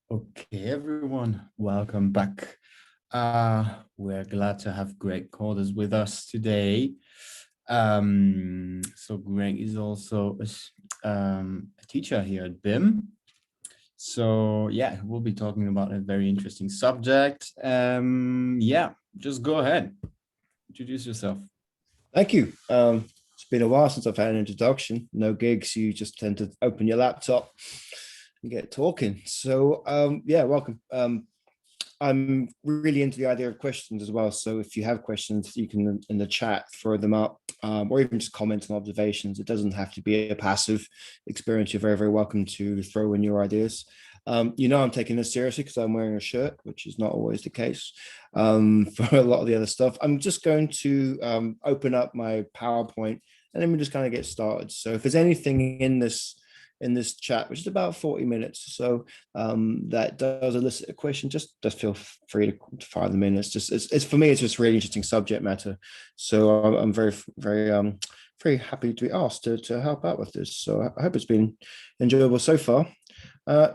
Okay, everyone, welcome back. We're glad to have Greg Cordez with us today. So Greg is also a teacher here at BIMM. So yeah, we'll be talking about a very interesting subject. Yeah, just go ahead, introduce yourself. Thank you. It's been a while since I've had an introduction. No gigs, you just tend to open your laptop and get talking. So, yeah, welcome. I'm really into the idea of questions as well. So if you have questions, you can in the chat throw them up, or even just comment on observations. It doesn't have to be a passive experience. You're very, very welcome to throw in your ideas. I'm taking this seriously because I'm wearing a shirt, which is not always the case for a lot of the other stuff. I'm just going to open up my PowerPoint and then we just kind of get started. So if there's anything in this chat, which is about 40 minutes or so, that does elicit a question, just feel free to fire them in. It's for me, it's just really interesting subject matter. So I'm very, very, very happy to be asked to help out with this. So I hope it's been enjoyable so far.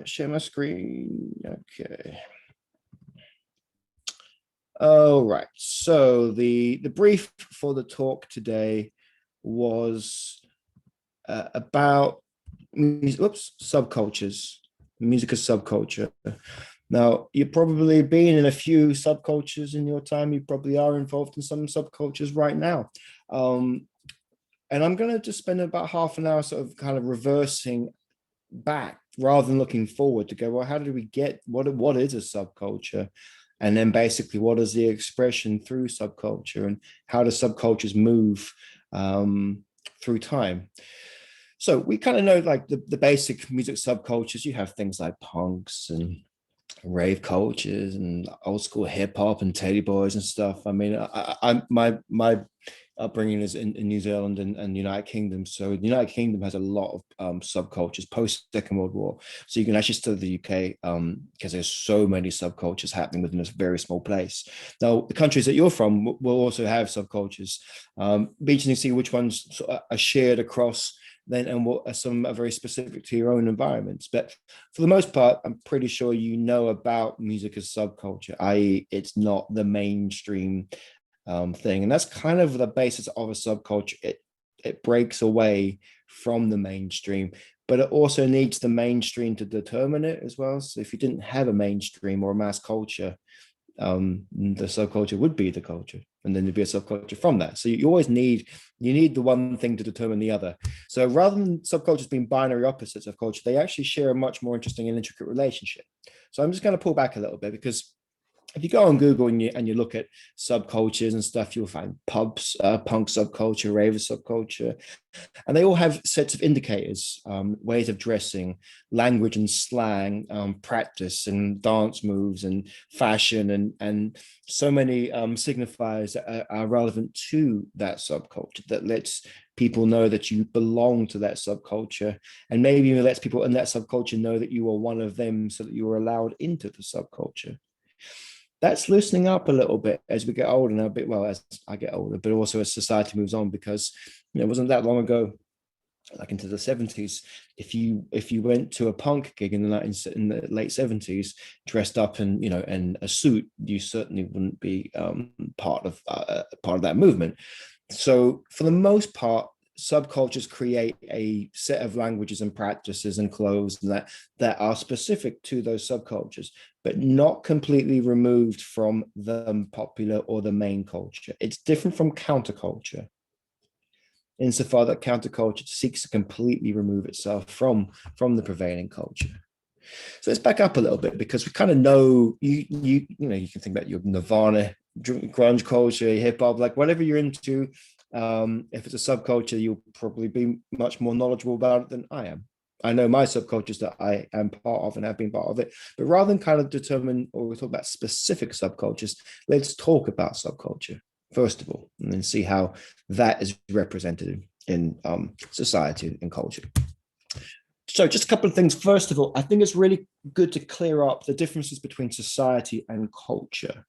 Share my screen. Okay. All right. So the brief for the talk today was about subcultures, music as subculture. Now, you've probably been in a few subcultures in your time. You probably are involved in some subcultures right now. And I'm going to just spend about half an hour sort of kind of reversing back rather than looking forward to go, well, how did we get, what is a subculture? And then basically, what is the expression through subculture and how do subcultures move through time? So we kind of know like the basic music subcultures. You have things like punks and rave cultures and old school hip hop and Teddy Boys and stuff. I mean, my upbringing is in New Zealand and United Kingdom. So the United Kingdom has a lot of subcultures post Second World War. So you can actually study the UK because there's so many subcultures happening within a very small place. Now, the countries that you're from will also have subcultures. Be interesting to see which ones are shared across then and what are some are very specific to your own environments. But for the most part, I'm pretty sure you know about music as subculture, i.e. it's not the mainstream thing. And that's kind of the basis of a subculture. It breaks away from the mainstream, but it also needs the mainstream to determine it as well. So if you didn't have a mainstream or a mass culture, the subculture would be the culture, and then there'd be a subculture from that. So you always need the one thing to determine the other. So rather than subcultures being binary opposites of culture, they actually share a much more interesting and intricate relationship. So I'm just going to pull back a little bit because if you go on Google and you look at subcultures and stuff, you'll find pubs, punk subculture, raver subculture, and they all have sets of indicators, ways of dressing, language and slang, practice and dance moves and fashion and so many signifiers that are relevant to that subculture that lets people know that you belong to that subculture, and maybe even lets people in that subculture know that you are one of them so that you are allowed into the subculture. That's loosening up a little bit as we get older now, a bit, well, as I get older, but also as society moves on, because it wasn't that long ago, like into the 70s, if you went to a punk gig in the late 70s dressed up in a suit, you certainly wouldn't be part of that movement. So for the most part, subcultures create a set of languages and practices and clothes that are specific to those subcultures, but not completely removed from the popular or the main culture. It's different from counterculture, insofar that counterculture seeks to completely remove itself from the prevailing culture. So let's back up a little bit, because we kind of know you can think about your Nirvana, grunge culture, hip hop, like whatever you're into. If it's a subculture, you'll probably be much more knowledgeable about it than I am. I know my subcultures that I am part of and have been part of it. But rather than kind of determine or we talk about specific subcultures, let's talk about subculture first of all, and then see how that is represented in society and culture. So just a couple of things. First of all, I think it's really good to clear up the differences between society and culture,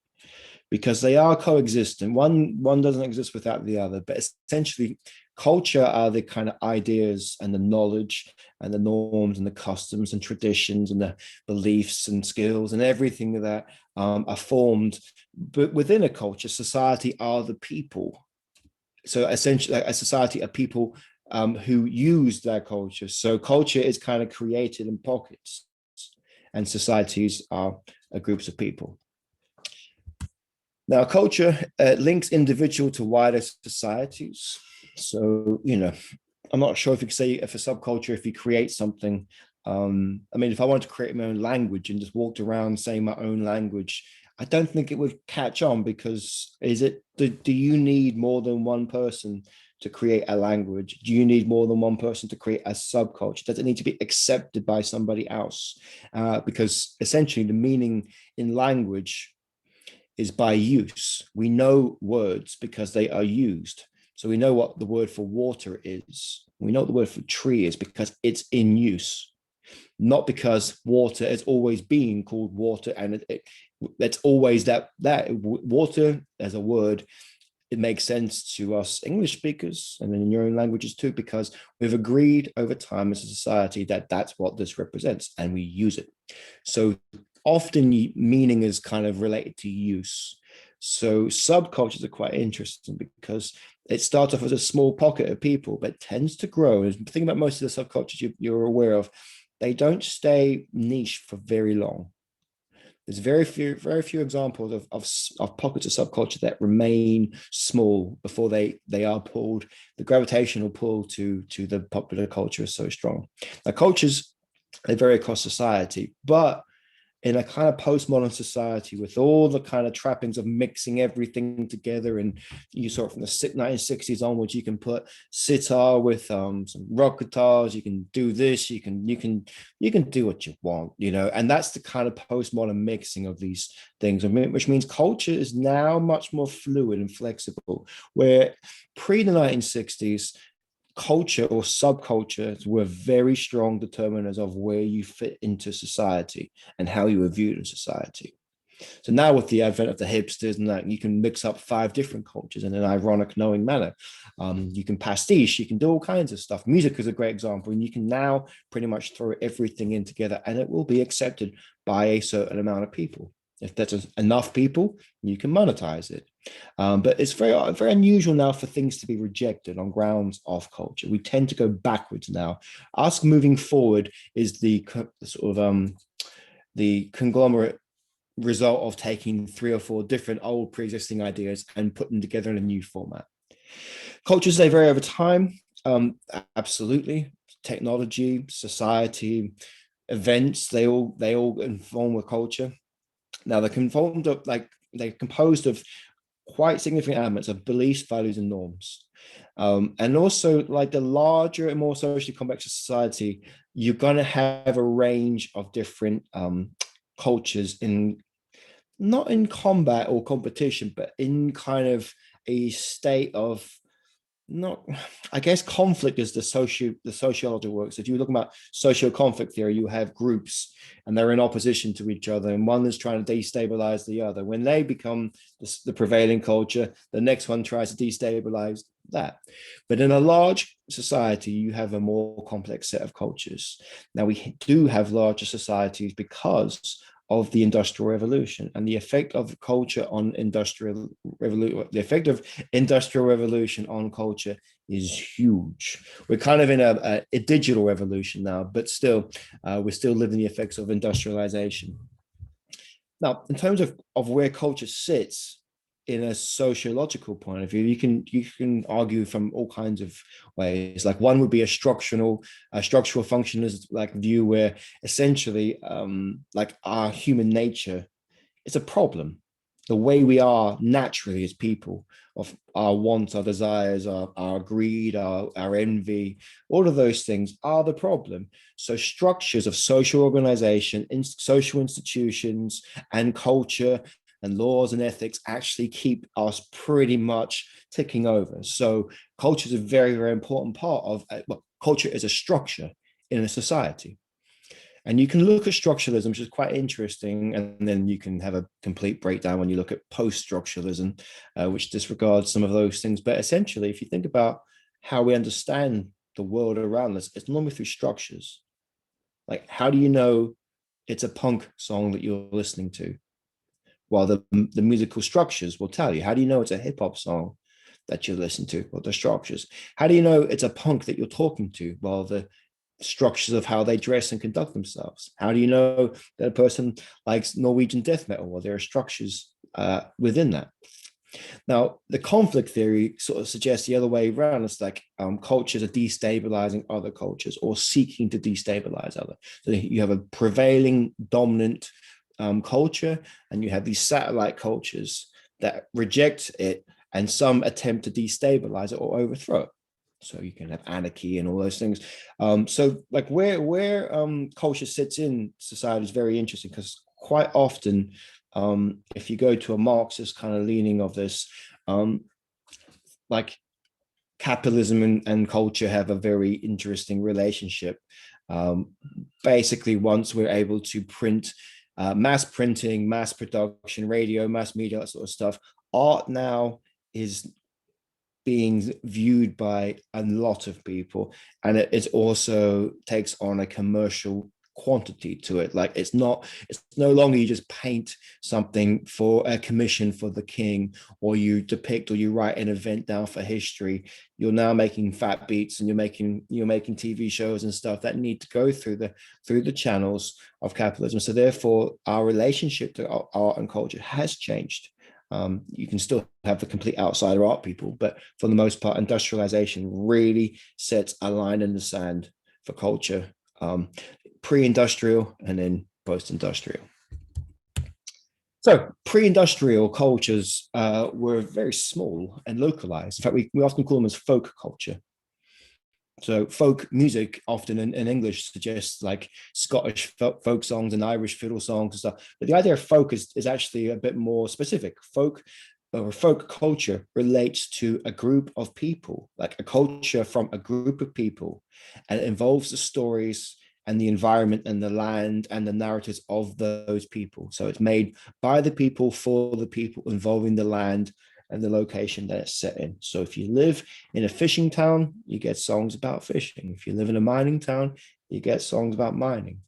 because they are coexistent. One doesn't exist without the other, but essentially culture are the kind of ideas and the knowledge and the norms and the customs and traditions and the beliefs and skills and everything that are formed. But within a culture, society are the people. So essentially a society are people who use their culture. So culture is kind of created in pockets, and societies are groups of people. Now, culture links individual to wider societies. So, you know, I'm not sure if you could say if a subculture, if you create something, I mean, if I wanted to create my own language and just walked around saying my own language, I don't think it would catch on, because do you need more than one person to create a language? Do you need more than one person to create a subculture? Does it need to be accepted by somebody else? Because essentially the meaning in language is by use. We know words because they are used. So we know what the word for water is. We know what the word for tree is because it's in use, not because water has always been called water, and that's always that water as a word. It makes sense to us English speakers, and then in your own languages too, because we've agreed over time as a society that that's what this represents, and we use it. So often meaning is kind of related to use. So subcultures are quite interesting because it starts off as a small pocket of people, but tends to grow. And think about most of the subcultures you're aware of, they don't stay niche for very long. There's very few examples of pockets of subculture that remain small before they are pulled. The gravitational pull to the popular culture is so strong. Now, cultures, they vary across society, but in a kind of postmodern society with all the kind of trappings of mixing everything together, and you saw it from the 1960s onwards, you can put sitar with some rock guitars, you can do this, you can do what you want, you know, and that's the kind of postmodern mixing of these things, which means culture is now much more fluid and flexible, where pre the 1960s, culture or subcultures were very strong determiners of where you fit into society and how you were viewed in society. So now with the advent of the hipsters and that, you can mix up 5 different cultures in an ironic, knowing manner. You can pastiche, you can do all kinds of stuff. Music is a great example, and you can now pretty much throw everything in together and it will be accepted by a certain amount of people. If there's enough people, you can monetize it. But it's very unusual now for things to be rejected on grounds of culture. We tend to go backwards now. Us moving forward is the sort of the conglomerate result of taking 3 or 4 different old pre-existing ideas and putting them together in a new format. Cultures, they vary over time. Absolutely. Technology, society, events, they all inform a culture. Now they're composed of quite significant elements of beliefs, values, and norms. And also, like the larger and more socially complex society, you're going to have a range of different cultures not in combat or competition, but in kind of a state of I guess conflict is the sociology works. If you're looking about social conflict theory, you have groups and they're in opposition to each other, and one is trying to destabilize the other. When they become the prevailing culture, the next one tries to destabilize that. But in a large society, you have a more complex set of cultures. Now, we do have larger societies because of the Industrial Revolution and the effect of culture on Industrial Revolution. The effect of Industrial Revolution on culture is huge. We're kind of in a digital revolution now, but still, we're still living the effects of industrialization. Now, in terms of where culture sits in a sociological point of view, you can argue from all kinds of ways. Like one would be a structural functionalist like view, where essentially like our human nature is a problem. The way we are naturally as people, of our wants, our desires, our greed, our envy, all of those things are the problem. So structures of social organization, social institutions, and culture and laws and ethics actually keep us pretty much ticking over. So culture is a very, very important part of, culture is a structure in a society. And you can look at structuralism, which is quite interesting, and then you can have a complete breakdown when you look at post-structuralism, which disregards some of those things. But essentially, if you think about how we understand the world around us, it's normally through structures. Like, how do you know it's a punk song that you're listening to? Well, the musical structures will tell you. How do you know it's a hip hop song that you listen to? Well, the structures. How do you know it's a punk that you're talking to? Well, the structures of how they dress and conduct themselves. How do you know that a person likes Norwegian death metal? Well, there are structures within that. Now, the conflict theory sort of suggests the other way around. It's like cultures are destabilizing other cultures or seeking to destabilize other. So you have a prevailing dominant culture, and you have these satellite cultures that reject it, and some attempt to destabilize it or overthrow it. So you can have anarchy and all those things. So like where culture sits in society is very interesting, because quite often, if you go to a Marxist kind of leaning of this, like capitalism and culture have a very interesting relationship. Basically, once we're able to print, mass printing, mass production, radio, mass media, that sort of stuff, art now is being viewed by a lot of people, and it also takes on a commercial quantity to it. Like it's no longer you just paint something for a commission for the king, or you depict or you write an event down for history. You're now making fat beats, and you're making TV shows and stuff that need to go through the channels of capitalism. So therefore our relationship to art and culture has changed. You can still have the complete outsider art people, but for the most part, industrialization really sets a line in the sand for culture, pre-industrial and then post-industrial. So pre-industrial cultures were very small and localized. In fact, we often call them as folk culture. So folk music often in English suggests like Scottish folk songs and Irish fiddle songs and stuff. But the idea of folk is actually a bit more specific. Folk or folk culture relates to a group of people, like a culture from a group of people, and it involves the stories and the environment and the land and the narratives of those people. So it's made by the people for the people, involving the land and the location that it's set in. So if you live in a fishing town, you get songs about fishing. If you live in a mining town, you get songs about mining.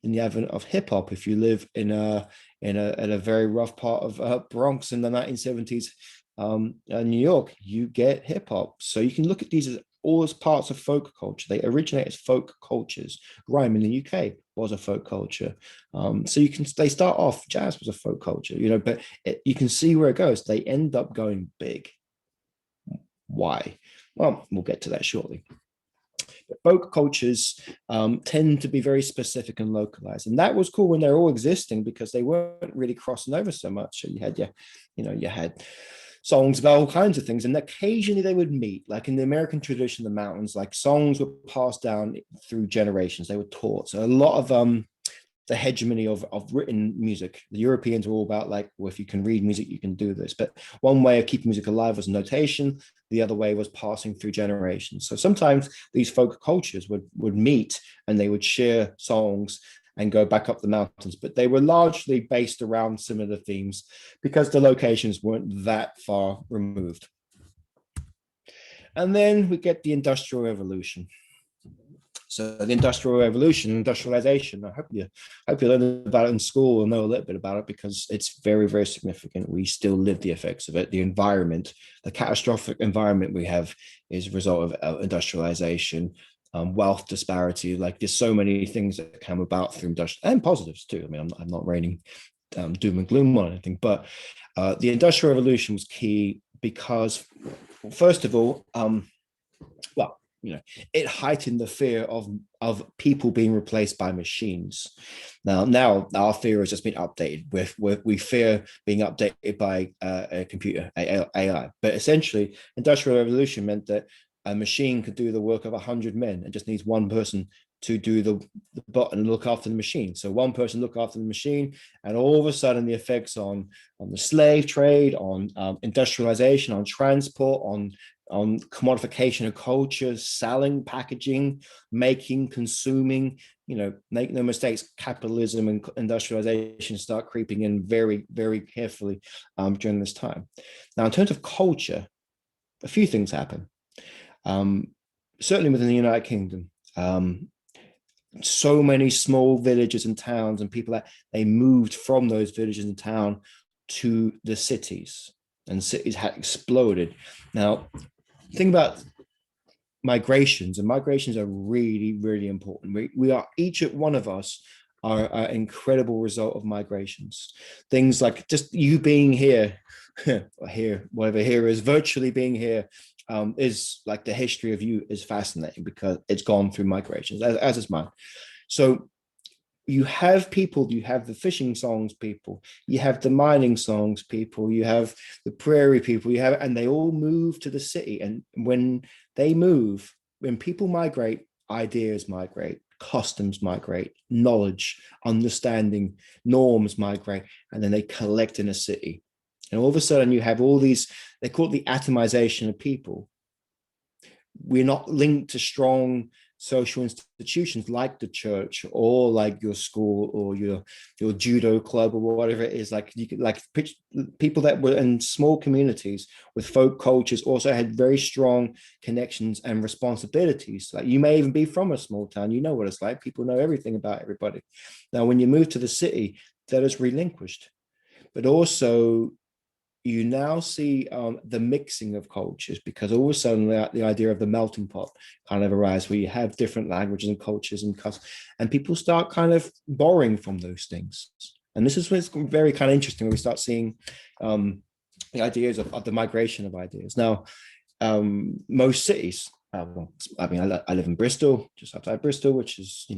In the advent of hip hop, if you live in a very rough part of Bronx in the 1970s, New York, you get hip hop. So you can look at these as all as parts of folk culture. They originate as folk cultures. Grime in the UK was a folk culture. So they start off, jazz was a folk culture, but you can see where it goes. They end up going big. Why? Well, we'll get to that shortly. But folk cultures tend to be very specific and localized. And that was cool when they're all existing, because they weren't really crossing over so much. So you had songs about all kinds of things, and occasionally they would meet. Like in the American tradition, the mountains, like songs were passed down through generations. They were taught. So a lot of the hegemony of written music, the Europeans were all about like, well, if you can read music, you can do this. But one way of keeping music alive was notation. The other way was passing through generations. So sometimes these folk cultures would meet, and they would share songs and go back up the mountains, but they were largely based around similar themes because the locations weren't that far removed. And then we get the Industrial Revolution. So the Industrial Revolution, industrialization, I hope you learned about it in school and know a little bit about it, because it's very, very significant. We still live the effects of it. The environment, the catastrophic environment we have is a result of industrialization. Wealth disparity, like there's so many things that come about through industrial, and positives too. I mean, I'm not raining doom and gloom on anything, but the Industrial Revolution was key because, first of all, it heightened the fear of people being replaced by machines. Now our fear has just been updated. We fear being updated by a computer, AI. But essentially, Industrial Revolution meant that a machine could do the work of 100 men and just needs one person to do the button and look after the machine. So one person look after the machine, and all of a sudden the effects on the slave trade, on industrialization, on transport, on commodification of culture, selling, packaging, making, consuming, make no mistakes, capitalism and industrialization start creeping in very, very carefully during this time. Now, in terms of culture, a few things happen. Certainly within the United Kingdom, so many small villages and towns and people that they moved from those villages and towns to the cities, and cities had exploded. Now, think about migrations, and migrations are really, really important. We are, each one of us are an incredible result of migrations. Things like just you being here, or here, whatever here is, virtually being here, is like the history of you is fascinating because it's gone through migrations, as is mine. So you have people, you have the fishing songs people, you have the mining songs people, you have the prairie people, and they all move to the city. And when they move, when people migrate, ideas migrate, customs migrate, knowledge, understanding, norms migrate, and then they collect in a city. And all of a sudden you have all these, they call it the atomization of people. We're not linked to strong social institutions like the church or like your school or your judo club or whatever it is. Like you could, like people that were in small communities with folk cultures also had very strong connections and responsibilities. Like you may even be from a small town, you know what it's like. People know everything about everybody. Now, when you move to the city, that is relinquished. But also you now see the mixing of cultures, because all of a sudden the idea of the melting pot kind of arises, where you have different languages and cultures and customs, and people start kind of borrowing from those things. And this is what's very kind of interesting when we start seeing the ideas of the migration of ideas. Now, most cities, I mean, I live in Bristol, just outside Bristol, which is,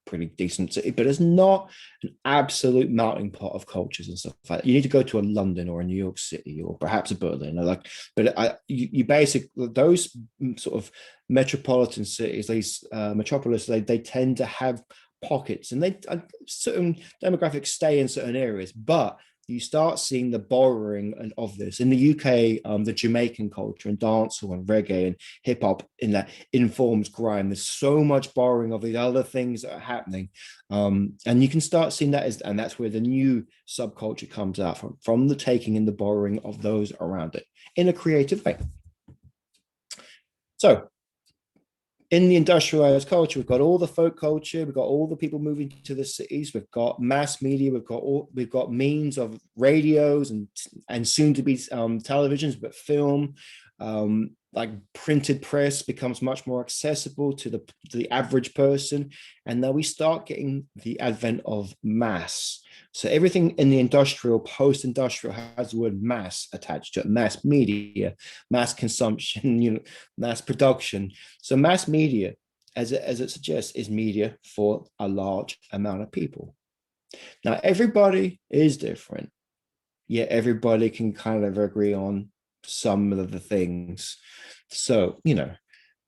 pretty decent city, but it's not an absolute melting pot of cultures and stuff like that. You need to go to a London or a New York City or perhaps a Berlin, you basically, those sort of metropolitan cities, these metropolis, they tend to have pockets, and certain demographics stay in certain areas, but you start seeing the borrowing of this. In the UK, the Jamaican culture and dancehall and reggae and hip hop in that informs grime. There's so much borrowing of the other things that are happening. And you can start seeing that, and that's where the new subculture comes out from the taking and the borrowing of those around it in a creative way. So in the industrialized culture, we've got all the folk culture, we've got all the people moving to the cities, we've got mass media, we've got means of radios and soon to be televisions, but film, like printed press becomes much more accessible to the average person. And now we start getting the advent of mass. So everything in the industrial, post-industrial has the word mass attached to it: mass media, mass consumption, mass production. So mass media, as it suggests, is media for a large amount of people. Now, everybody is different, yet everybody can kind of agree on some of the things. So,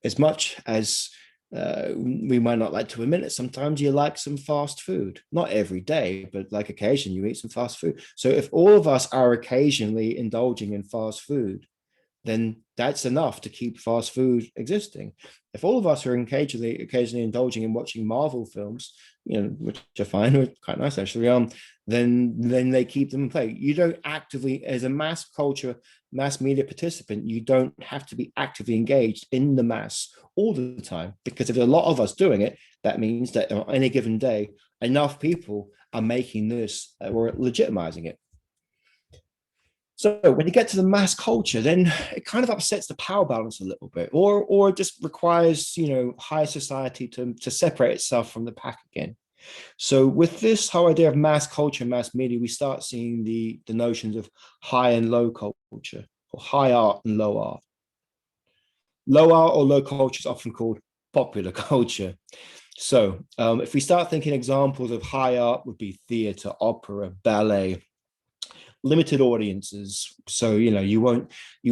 as much as we might not like to admit it, sometimes you like some fast food. Not every day, but like occasionally you eat some fast food. So if all of us are occasionally indulging in fast food, then that's enough to keep fast food existing. If all of us are occasionally indulging in watching Marvel films, which I find quite nice actually, then they keep them in play. You don't actively, as a mass culture, mass media participant, you don't have to be actively engaged in the mass all the time, because if there's a lot of us doing it, that means that on any given day, enough people are making this or legitimizing it. So when you get to the mass culture, then it kind of upsets the power balance a little bit, or it just requires, high society to separate itself from the pack again. So with this whole idea of mass culture, mass media, we start seeing the notions of high and low culture, or high art and low art. Low art or low culture is often called popular culture. So if we start thinking examples of high art would be theater, opera, ballet, limited audiences. So, it won't be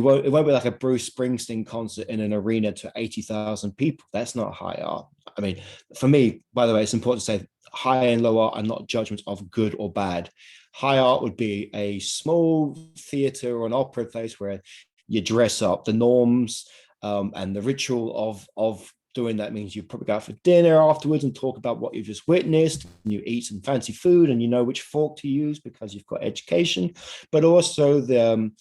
like a Bruce Springsteen concert in an arena to 80,000 people. That's not high art. I mean, for me, by the way, it's important to say high and low art are not judgments of good or bad. High art would be a small theater or an opera place where you dress up, the norms and the ritual of doing that means you probably go out for dinner afterwards and talk about what you've just witnessed, and you eat some fancy food and you know which fork to use because you've got education. But also the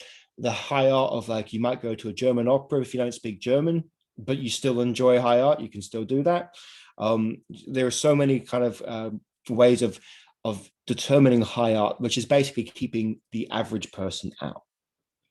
high art of, like, you might go to a German opera if you don't speak German, but you still enjoy high art, you can still do that. There are so many kind of ways of determining high art, which is basically keeping the average person out,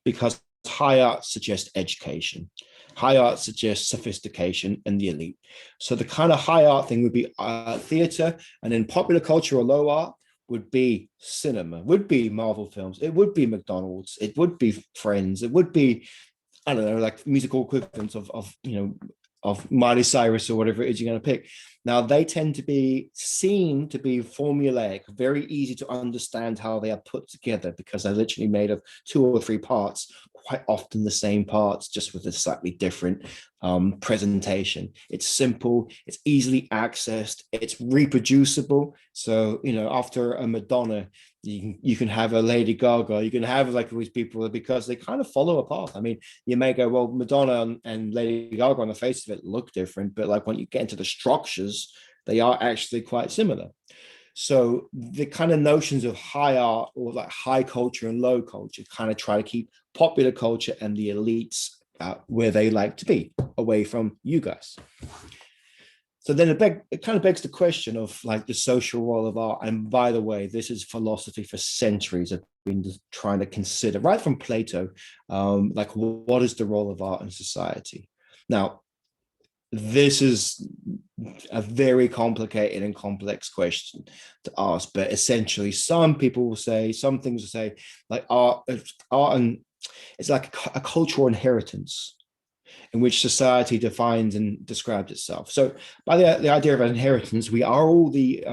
because high art suggests education, high art suggests sophistication and the elite. So the kind of high art thing would be theater, and then popular culture or low art would be cinema, would be Marvel films, it would be McDonald's, it would be Friends, it would be, I don't know, like musical equivalents of Miley Cyrus or whatever it is you're going to pick. Now, they tend to be seen to be formulaic, very easy to understand how they are put together, because they're literally made of 2 or 3 parts, quite often the same parts, just with a slightly different presentation. It's simple, it's easily accessed, it's reproducible. So, after a Madonna, you can have a Lady Gaga, you can have like these people, because they kind of follow a path. I mean, you may go, well, Madonna and Lady Gaga on the face of it look different, but like when you get into the structures, they are actually quite similar. So the kind of notions of high art, or like high culture and low culture, kind of try to keep popular culture and the elites where they like to be, away from you guys. So then it kind of begs the question of like the social role of art. And by the way, this is philosophy for centuries have been trying to consider, right from Plato, like what is the role of art in society? Now, this is a very complicated and complex question to ask, but essentially some things will say like art and it's like a cultural inheritance in which society defines and describes itself. So by the idea of inheritance, we are all the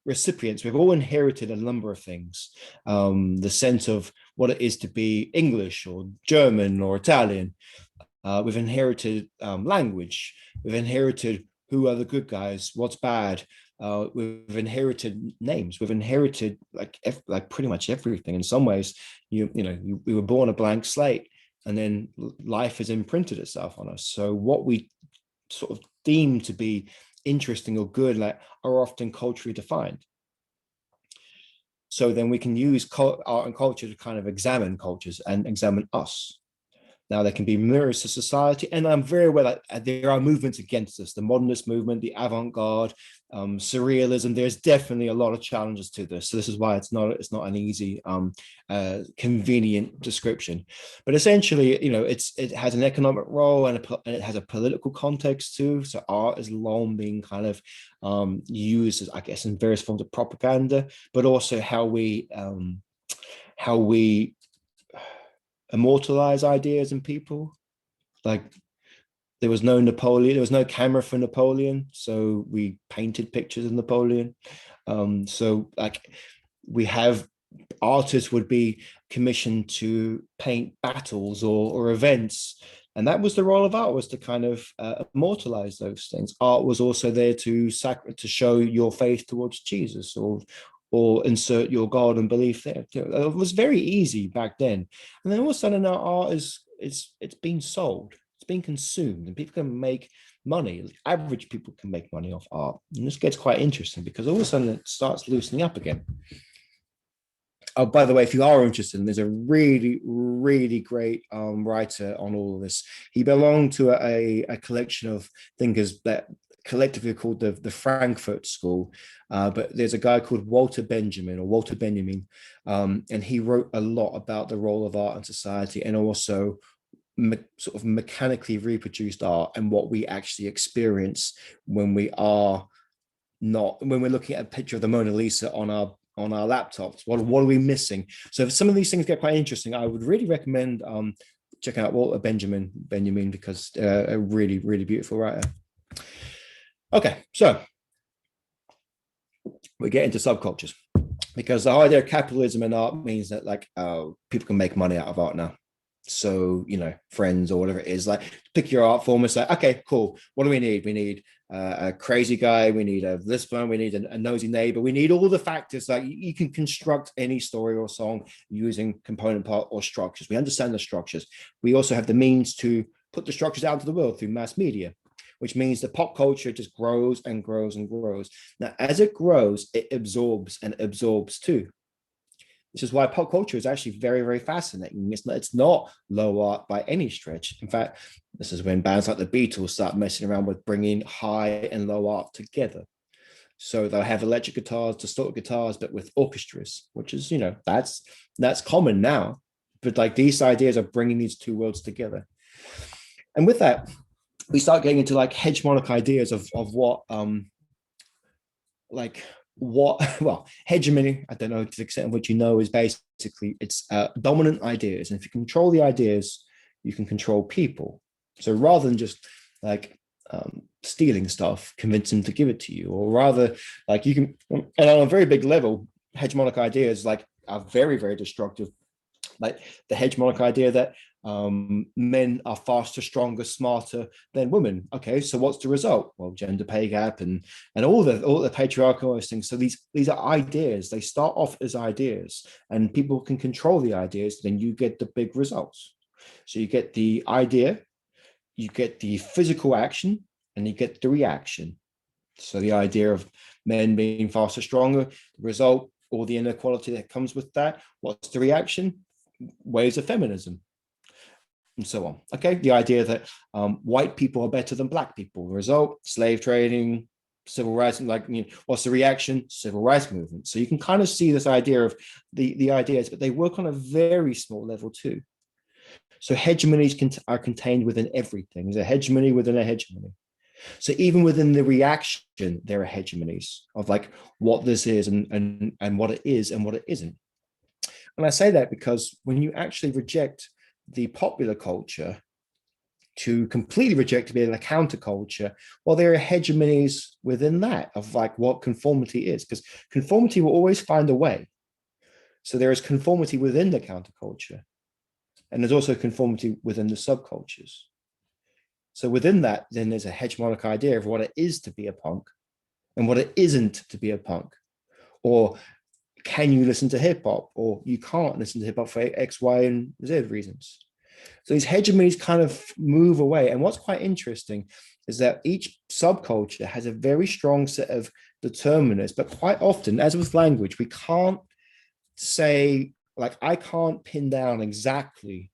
recipients. We've all inherited a number of things. The sense of what it is to be English or German or Italian. We've inherited language. We've inherited who are the good guys, what's bad. We've inherited names. We've inherited like pretty much everything. In some ways, we were born a blank slate, and then life has imprinted itself on us. So what we sort of deem to be interesting or good, like, are often culturally defined. So then we can use art and culture to kind of examine cultures and examine us. Now, there can be mirrors to society, and I'm very aware that there are movements against this, the modernist movement, the avant-garde, surrealism. There's definitely a lot of challenges to this. So this is why it's not an easy, convenient description. But essentially, it has an economic role and it has a political context too. So art is long being kind of used, as, I guess, in various forms of propaganda, but also how we immortalize ideas in people. Like, there was no Napoleon, there was no camera for Napoleon, so we painted pictures of Napoleon. So like, we have artists would be commissioned to paint battles or events, and that was the role of art, was to kind of immortalize those things. Art was also there to show your faith towards Jesus, or insert your God and belief there. It was very easy back then. And then all of a sudden now art it's been sold, it's been consumed, and people can make money. Average people can make money off art. And this gets quite interesting, because all of a sudden it starts loosening up again. Oh, by the way, if you are interested, there's a really, really great writer on all of this. He belonged to a collection of thinkers that collectively called the Frankfurt School, but there's a guy called Walter Benjamin, and he wrote a lot about the role of art in society, and also sort of mechanically reproduced art and what we actually experience when we're looking at a picture of the Mona Lisa on our laptops. What are we missing? So if some of these things get quite interesting, I would really recommend checking out Walter Benjamin, because a really, really beautiful writer. Okay, so we get into subcultures, because the idea of capitalism in art means that people can make money out of art now. So, Friends or whatever it is, like, pick your art form and say, okay, cool. What do we need? We need a crazy guy. We need a this one. We need a nosy neighbor. We need all the factors. Like, you can construct any story or song using component part or structures. We understand the structures. We also have the means to put the structures out to the world through mass media. which means the pop culture just grows and grows and grows. Now, as it grows, it absorbs and absorbs too. Which is why pop culture is actually very, very fascinating. It's not low art by any stretch. In fact, this is when bands like the Beatles start messing around with bringing high and low art together. So they'll have electric guitars, distorted guitars, but with orchestras, which is, you know, that's common now. But like these ideas of bringing these two worlds together. And with that, we start getting into like hegemonic ideas of what well, hegemony, I don't know to the extent of what you know, is basically it's dominant ideas. And if you control the ideas, you can control people. So rather than just like stealing stuff, convince them to give it to you, or rather like you can, and on a very big level, hegemonic ideas like are very, very destructive. Like the hegemonic idea that men are faster, stronger, smarter than women. Okay, so what's the result? Well, gender pay gap and all the patriarchal things. So these are ideas. They start off as ideas, and people can control the ideas. Then you get the big results. So you get the idea, you get the physical action, and you get the reaction. So the idea of men being faster, stronger, the result, all the inequality that comes with that. What's the reaction? Waves of feminism, and so on. Okay, the idea that white people are better than black people. The result, slave trading, civil rights, and like, you know, what's the reaction? Civil rights movement. So you can kind of see this idea of the ideas, but they work on a very small level too. So hegemonies are contained within everything. There's a hegemony within a hegemony. So even within the reaction, there are hegemonies of like what this is and what it is and what it isn't. And I say that because when you actually reject the popular culture to completely reject being a counterculture, well, there are hegemonies within that of like what conformity is, because conformity will always find a way. So there is conformity within the counterculture, and there's also conformity within the subcultures. So within that, then there's a hegemonic idea of what it is to be a punk and what it isn't to be a punk. Or can you listen to hip hop, or you can't listen to hip hop for X, Y, and Z reasons. So these hegemonies kind of move away. And what's quite interesting is that each subculture has a very strong set of determinants, but quite often, as with language, we can't say, like, I can't pin down exactly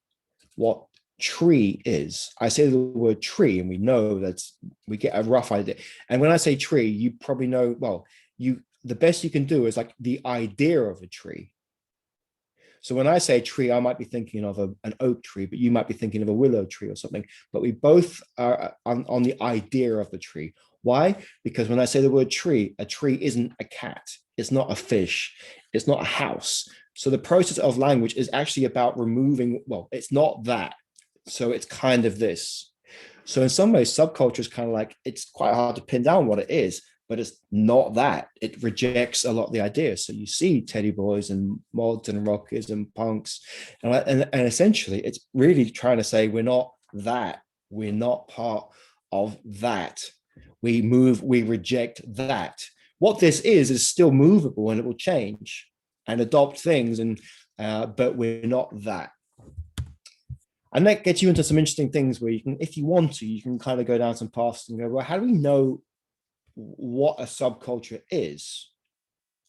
what tree is. I say the word tree, and we know that we get a rough idea. And when I say tree, you probably know, well, the best you can do is like the idea of a tree. So when I say tree, I might be thinking of an oak tree, but you might be thinking of a willow tree or something. But we both are on the idea of the tree. Why? Because when I say the word tree, a tree isn't a cat. It's not a fish. It's not a house. So the process of language is actually about removing, well, it's not that. So it's kind of this. So in some ways, subculture is kind of like, it's quite hard to pin down what it is, but it's not that. It rejects a lot of the ideas. So you see teddy boys and mods and rockers and punks. And essentially, it's really trying to say, we're not that. We're not part of that. We reject that. What this is still movable, and it will change and adopt things, but we're not that. And that gets you into some interesting things where you can, if you want to, you can kind of go down some paths and go, well, how do we know what a subculture is?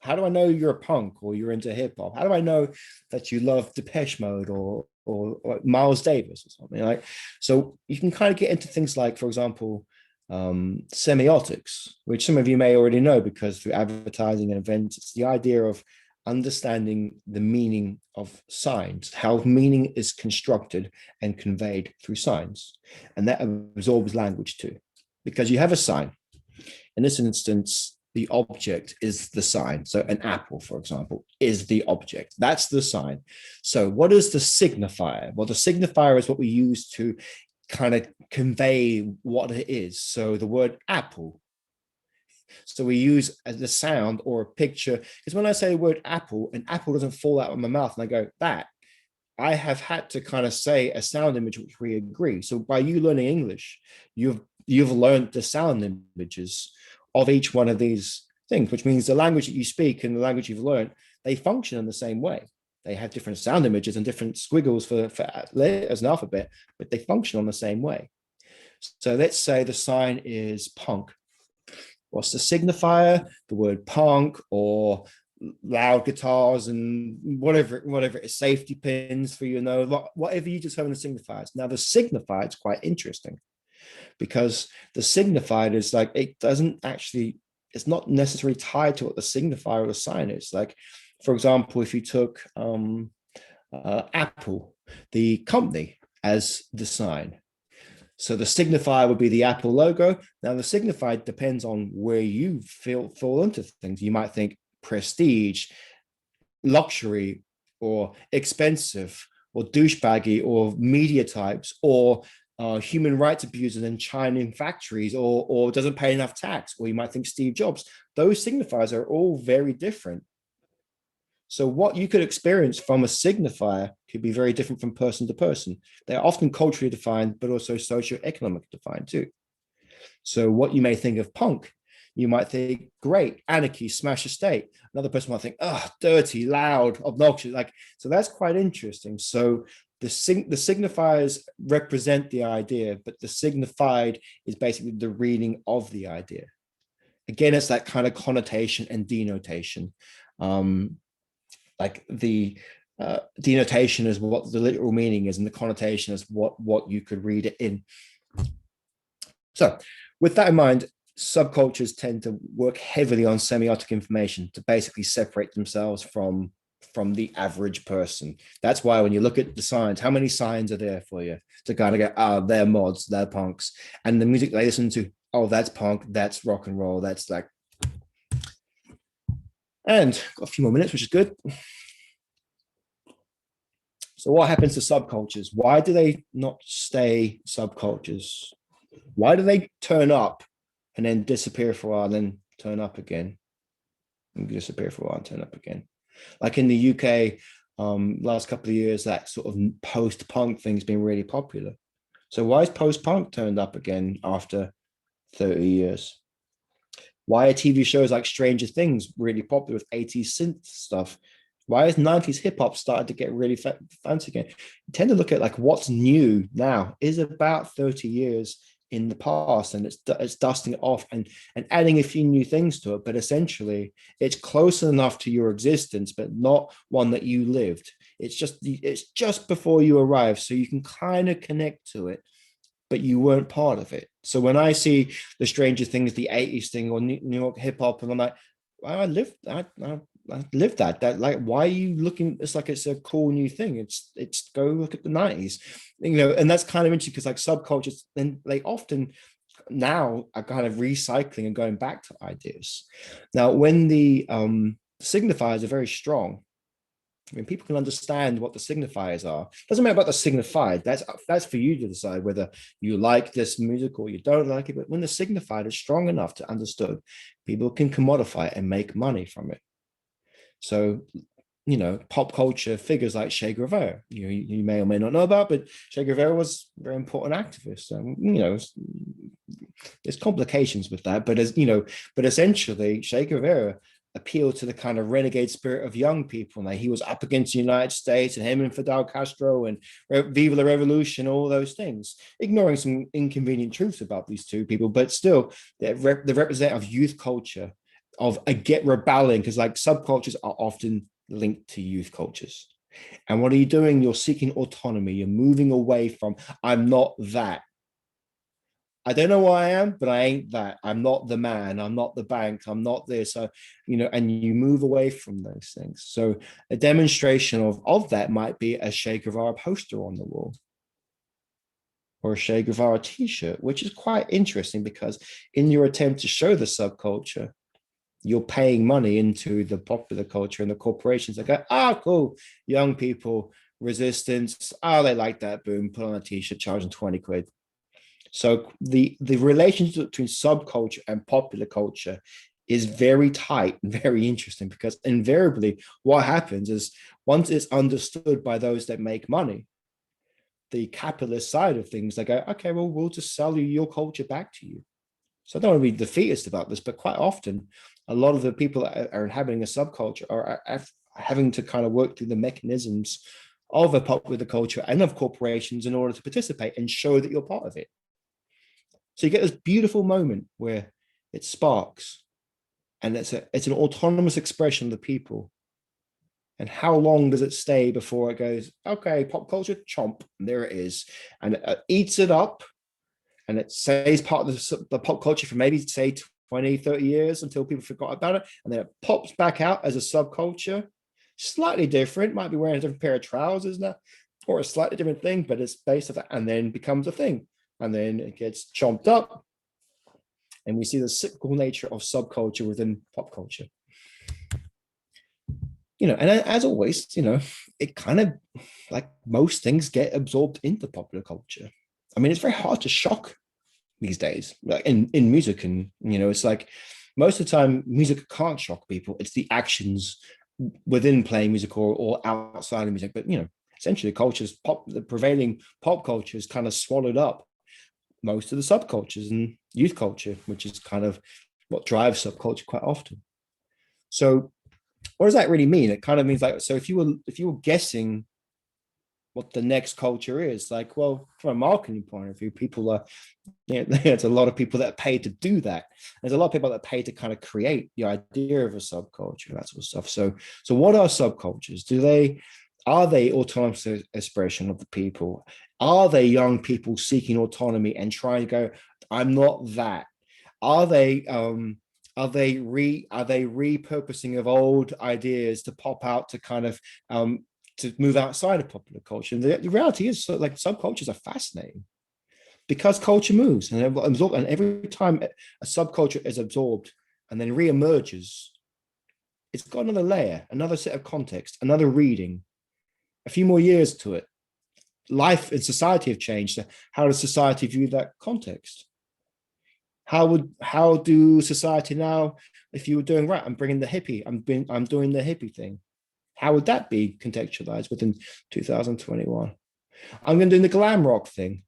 How do I know you're a punk or you're into hip hop? How do I know that you love Depeche Mode or Miles Davis or something like? So you can kind of get into things like, for example, semiotics, which some of you may already know because through advertising and events, it's the idea of understanding the meaning of signs, how meaning is constructed and conveyed through signs. And that absorbs language too, because you have a sign. In this instance, the object is the sign. So an apple, for example, is the object. That's the sign. So what is the signifier? Well, the signifier is what we use to kind of convey what it is. So the word apple. So we use the sound or a picture, because when I say the word apple, an apple doesn't fall out of my mouth and I go, that. I have had to kind of say a sound image which we agree. So by you learning English, you've learned the sound images of each one of these things, which means the language that you speak and the language you've learned, they function in the same way. They have different sound images and different squiggles for letters and alphabet, but they function on the same way. So let's say the sign is punk. What's the signifier? The word punk, or loud guitars and whatever it is, safety pins for, whatever you determine the signifiers. Now the signifier is quite interesting because the signifier is like, it's not necessarily tied to what the signifier or the sign is. Like, for example, if you took Apple, the company, as the sign. So the signifier would be the Apple logo. Now the signifier depends on where you fall into things. You might think prestige, luxury, or expensive, or douchebaggy, or media types, or human rights abusers in China in factories, or doesn't pay enough tax, or you might think Steve Jobs. Those signifiers are all very different. So what you could experience from a signifier could be very different from person to person. They're often culturally defined, but also socioeconomically defined too. So what you may think of punk, you might think, great, anarchy, smash a state. Another person might think, oh, dirty, loud, obnoxious. So that's quite interesting. So the signifiers represent the idea, but the signified is basically the reading of the idea. Again, it's that kind of connotation and denotation. Like the denotation is what the literal meaning is, and the connotation is what you could read it in. So with that in mind, subcultures tend to work heavily on semiotic information to basically separate themselves from the average person. That's why when you look at the signs, how many signs are there for you to kind of go, oh, they're mods, they're punks. And the music they listen to, oh, that's punk, that's rock and roll, that's like. And got a few more minutes, which is good. So what happens to subcultures? Why do they not stay subcultures? Why do they turn up and then disappear for a while, and then turn up again? And disappear for a while and turn up again. Like in the UK, last couple of years, that sort of post-punk thing's been really popular. So why is post-punk turned up again after 30 years? Why are TV shows like Stranger Things really popular with 80s synth stuff? Why is 90s hip hop started to get really fancy again? You tend to look at like what's new now is about 30 years in the past, and it's dusting it off and adding a few new things to it. But essentially, it's close enough to your existence, but not one that you lived. It's just before you arrived, so you can kind of connect to it, but you weren't part of it. So when I see the Stranger Things, the 80s thing, or New York hip hop, and I'm like, I lived that. Like, why are you looking? It's like it's a cool new thing. It's go look at the 90s, and that's kind of interesting because like subcultures, then they often now are kind of recycling and going back to ideas. Now, when the signifiers are very strong, I mean, people can understand what the signifiers are. Doesn't matter about the signified. That's for you to decide whether you like this music or you don't like it. But when the signified is strong enough to understood, people can commodify it and make money from it. So, pop culture figures like Che Guevara, you may or may not know about, but Che Guevara was a very important activist. There's complications with that, but but essentially Che Guevara appeal to the kind of renegade spirit of young people. Like he was up against the United States, and him and Fidel Castro and Viva la Revolution, all those things, ignoring some inconvenient truths about these two people, but still the representative youth culture of rebelling, because like subcultures are often linked to youth cultures. And what are you doing? You're seeking autonomy. You're moving away from, I'm not that. I don't know what I am, but I ain't that. I'm not the man. I'm not the bank. I'm not this. And you move away from those things. So a demonstration of that might be a Che Guevara poster on the wall, or a Che Guevara t-shirt, which is quite interesting because in your attempt to show the subculture, you're paying money into the popular culture, and the corporations that go, cool, young people, resistance. They like that. Boom, put on a t-shirt, charging 20 quid. So the relationship between subculture and popular culture is very tight and very interesting, because invariably what happens is once it's understood by those that make money, the capitalist side of things, they go, okay, well, we'll just sell your culture back to you. So I don't want to be defeatist about this, but quite often a lot of the people that are inhabiting a subculture are having to kind of work through the mechanisms of a popular culture and of corporations in order to participate and show that you're part of it. So you get this beautiful moment where it sparks, and it's an autonomous expression of the people. And how long does it stay before it goes, okay, pop culture, chomp, and there it is, and it eats it up, and it stays part of the pop culture for maybe, say, 20, 30 years until people forgot about it, and then it pops back out as a subculture, slightly different, might be wearing a different pair of trousers now, or a slightly different thing, but it's based on that, and then becomes a thing, and then it gets chomped up, and we see the cyclical nature of subculture within pop culture. And as always, it kind of, like most things, get absorbed into popular culture. I mean, it's very hard to shock these days, like in music, and it's like most of the time music can't shock people. It's the actions within playing music or outside of music. But essentially, the prevailing pop culture is kind of swallowed up most of the subcultures and youth culture, which is kind of what drives subculture quite often. So what does that really mean? It kind of means, like, so if you were guessing what the next culture is, like, well, from a marketing point of view, people are, there's a lot of people that are paid to do that. There's a lot of people that are paid to kind of create the idea of a subculture, that sort of stuff. So what are subcultures? Are they autonomous expression of the people? Are they young people seeking autonomy and trying to go, I'm not that? Are they repurposing of old ideas to pop out to kind of to move outside of popular culture? And the reality is, like, subcultures are fascinating because culture moves and every time a subculture is absorbed and then re-emerges, it's got another layer, another set of context, another reading, a few more years to it. Life and society have changed. So how does society view that context? How do society now, if you were doing rap, I'm bringing the hippie, I'm doing the hippie thing, how would that be contextualized within 2021? I'm going to do the glam rock thing,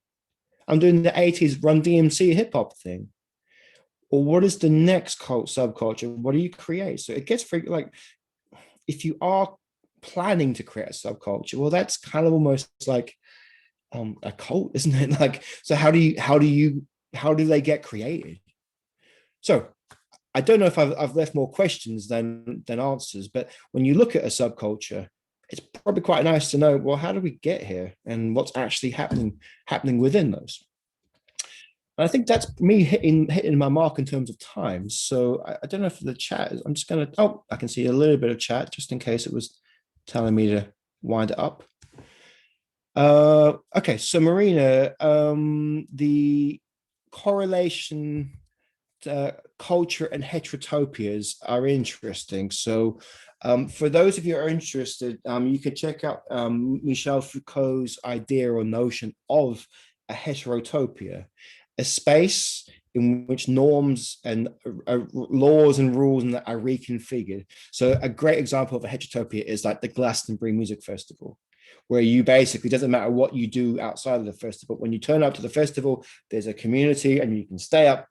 I'm doing the 80s Run DMC hip hop thing. Or what is the next subculture? What do you create? So it gets very, like, if you are planning to create a subculture, well, that's kind of almost like a cult, isn't it? Like, so how do they get created? So I don't know if I've left more questions than answers, but when you look at a subculture, it's probably quite nice to know, well, how do we get here and what's actually happening within those? And I think that's me hitting my mark in terms of time. So I don't know if the chat is, I'm just going to, I can see a little bit of chat just in case it was telling me to wind it up. Okay, so Marina, the correlation to culture and heterotopias are interesting. So for those of you who are interested, you can check out Michel Foucault's idea or notion of a heterotopia, a space in which norms and laws and rules are reconfigured. So a great example of a heterotopia is like the Glastonbury Music Festival, where you basically, doesn't matter what you do outside of the festival, when you turn up to the festival, there's a community and you can stay up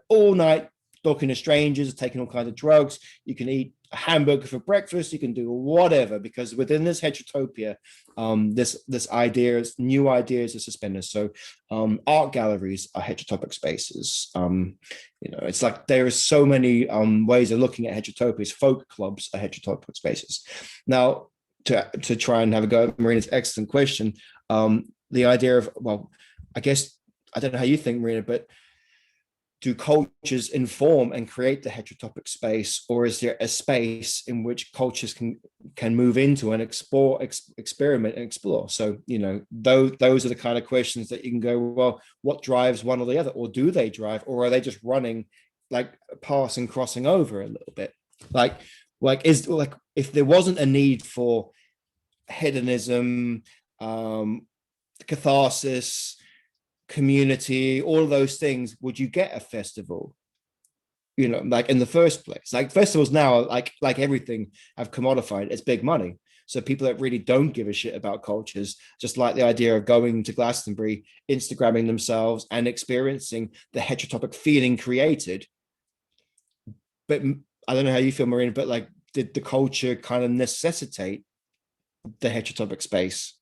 all night talking to strangers, taking all kinds of drugs. You can eat a hamburger for breakfast, you can do whatever, because within this heterotopia, new ideas are suspended. So art galleries are heterotopic spaces. It's like there are so many ways of looking at heterotopias. Folk clubs are heterotopic spaces. Now, to try and have a go at Marina's excellent question, the idea of, well, I guess, I don't know how you think, Marina, but do cultures inform and create the heterotopic space, or is there a space in which cultures can move into and experiment and explore? So, those are the kind of questions that you can go, well, what drives one or the other, or do they drive, or are they just running, like, passing, crossing over a little bit? Like if there wasn't a need for hedonism, catharsis, community, all of those things, would you get a festival? Like, in the first place, like, festivals now, like everything, have commodified. It's big money. So people that really don't give a shit about cultures just like the idea of going to Glastonbury, Instagramming themselves and experiencing the heterotopic feeling created. But I don't know how you feel, Marina, but like, did the culture kind of necessitate the heterotopic space?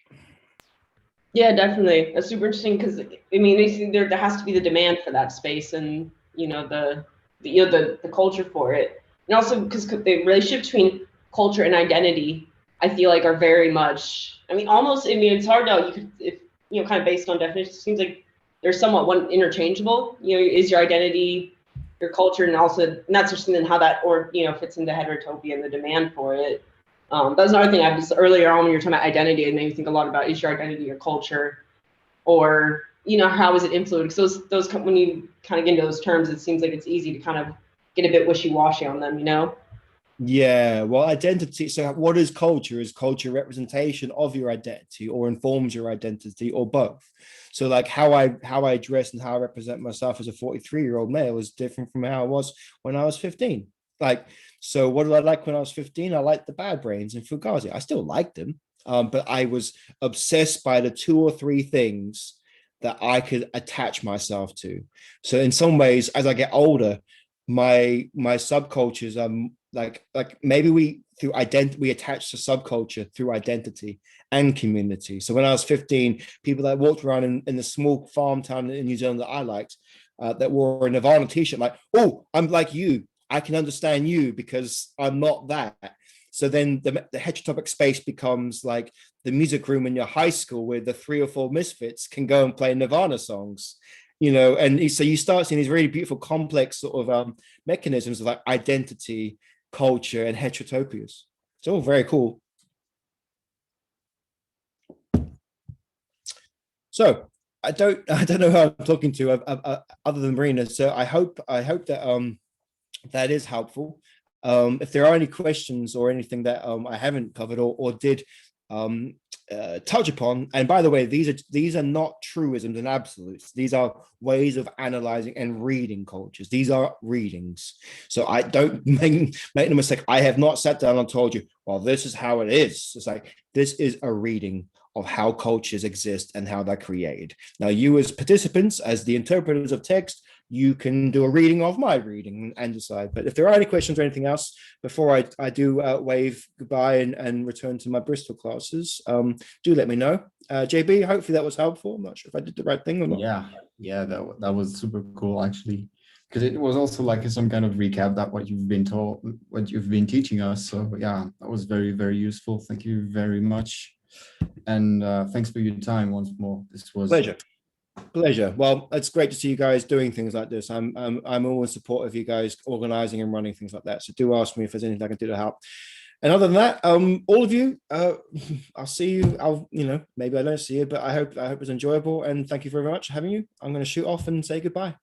Yeah, definitely. That's super interesting because I mean, there has to be the demand for that space, and you know the culture for it, and also because the relationship between culture and identity, I feel like are very much. I mean, almost. I mean, it's hard to you could if kind of based on definition. It seems like they're somewhat one interchangeable. Is your identity your culture, and also and that's interesting in how that fits into heterotopia and the demand for it. That's another thing I just earlier on when you were talking about identity, it made me think a lot about is your identity your culture, or how is it influenced? Those when you kind of get into those terms, it seems like it's easy to kind of get a bit wishy-washy on them, Yeah, well, identity. So, what is culture? Is culture representation of your identity, or informs your identity, or both? So, like how I dress and how I represent myself as a 43-year-old male is different from how I was when I was 15. Like, so what did I like when I was 15? I liked the Bad Brains and Fugazi. I still liked them, but I was obsessed by the two or three things that I could attach myself to. So, in some ways, as I get older, my subcultures like maybe we through identity we attach to subculture through identity and community. So when I was 15, people that walked around in the small farm town in New Zealand that I liked, that wore a Nirvana t-shirt, like, oh, I'm like you, I can understand you because I'm not that. So then the heterotopic space becomes like the music room in your high school where the 3 or 4 misfits can go and play Nirvana songs, and so you start seeing these really beautiful complex sort of mechanisms of like identity, culture, and heterotopias. It's all very cool. So I don't know who I'm talking to other than Marina. So I hope that that is helpful. If there are any questions or anything that I haven't covered or did touch upon, and by the way, these are not truisms and absolutes. These are ways of analyzing and reading cultures. These are readings. So I don't make no mistake. I have not sat down and told you, well, this is how it is. It's like this is a reading of how cultures exist and how they're created. Now, you as participants, as the interpreters of text, you can do a reading of my reading and decide. But if there are any questions or anything else before I do wave goodbye and return to my Bristol classes, do let me know. JB, hopefully that was helpful. I'm not sure if I did the right thing or not. Yeah, that was super cool actually, because it was also like some kind of recap that what you've been taught, what you've been teaching us. So yeah, that was very, very useful. Thank you very much. And thanks for your time once more. This was Pleasure. Well, it's great to see you guys doing things like this. I'm always supportive of you guys organizing and running things like that. So do ask me if there's anything I can do to help. And other than that, all of you, I'll see you. Maybe I don't see you, but I hope it's enjoyable. And thank you very much for having you. I'm going to shoot off and say goodbye.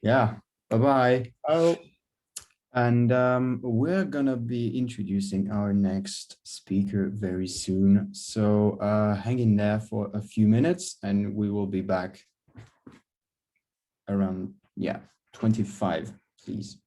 Yeah. Bye-bye. Oh. And we're gonna be introducing our next speaker very soon. So hang in there for a few minutes and we will be back around 25, please.